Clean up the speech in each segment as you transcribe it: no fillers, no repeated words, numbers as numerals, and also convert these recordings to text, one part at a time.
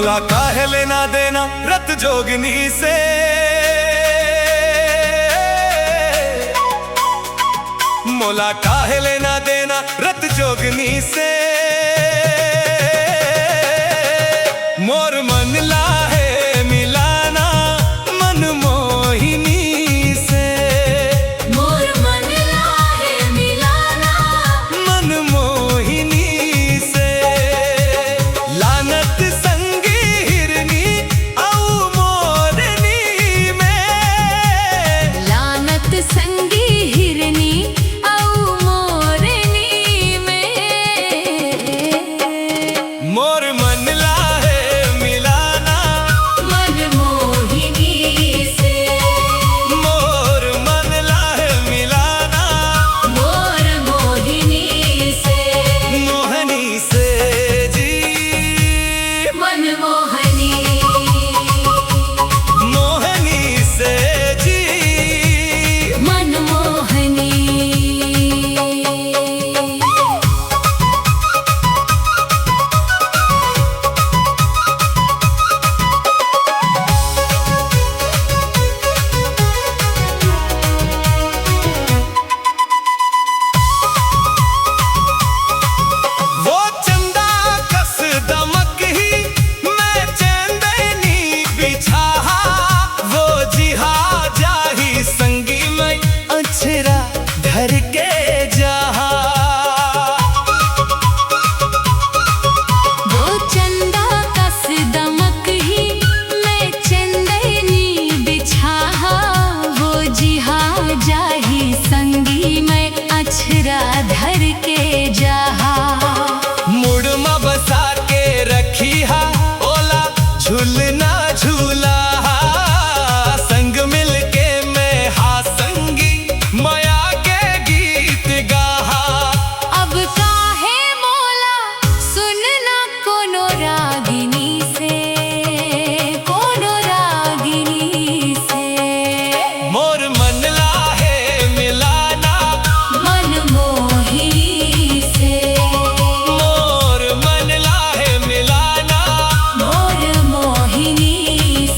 मोला काहे लेना देना रत जोगनी से। मोला काहे लेना देना रत जोगनी से। मोर मन लाहे मिलाना मन मोहिनी से। मोर मन लाहे मिलाना मन मोहिनी से। लानत संगी हिरनी औ मोरनी में। लानत संगी हिरनी औ मोरनी में। मोर मन लाहे मिलाना मन मोहिनी से। मोर मन लाहे मिलाना मोर मोहिनी से। मोहनी से जी। मन मोहनी मोहनी से जी। मन मोहनी। वो चंदा कस दमक ही मैं चंदनी बिछा। वो जिहा जाही संगी में अछरा धर के जहा। वो चंदा कस दमक ही मैं चंदनी बिछा। वो जिहा जाही संगी में अछरा धर के जहा। मुड़मा बसा के रखी हा ओला झूलना झूला। संग मिल के मैं हा संगी माया के गीत गाहा। अब काहे मोला सुनना कोनो रागिनी से। कोनो रागिनी से। मोर मन लाहे मिलाना मन मोहिनी से। मोर मन लाहे मिलाना मोर मोहिनी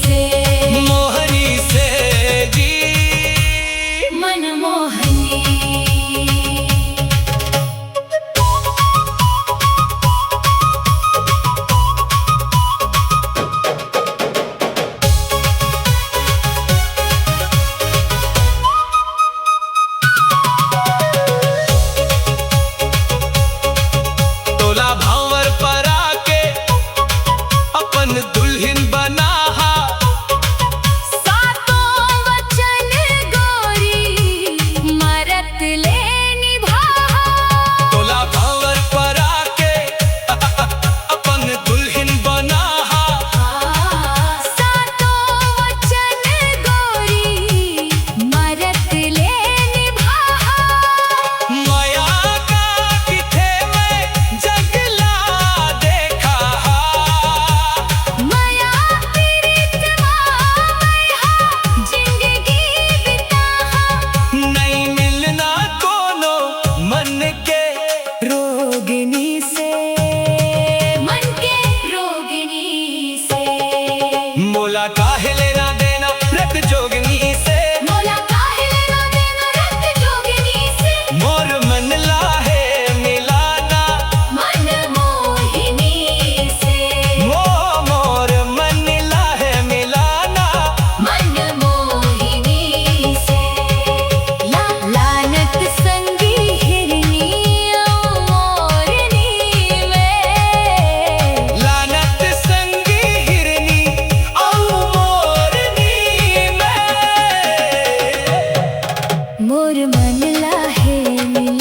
से। मोहनी से जी। मन मोहनी। तोला भावर पर आके अपन दुल्हन बनाहा। सातों वचन गोरी मरत ले निभाहा। तोला भावर पर आके अपन दुल्हन बनाहा। सातों वचन गोरी मरत ले निभाहा। माया का किथे में जगला देखा। माया पीड़ित माया जिंदगी बिताहा। नहीं मिलना कोनो मन के रोगिनी से। मन के रोगिनी से। मोला काहे लेना देना रत जोगनी से। मोला काहे लेना देना रत जोगिनी से। मोर मन लाहे मिलाना मन मोहिनी से। मोर मन लाहे मिलाना मन मोहिनी से। लानत संगी हिरनी औ मोरनी में। लानत संगी हिरनी औ मोरनी में। मोर मन लाहे मिलाना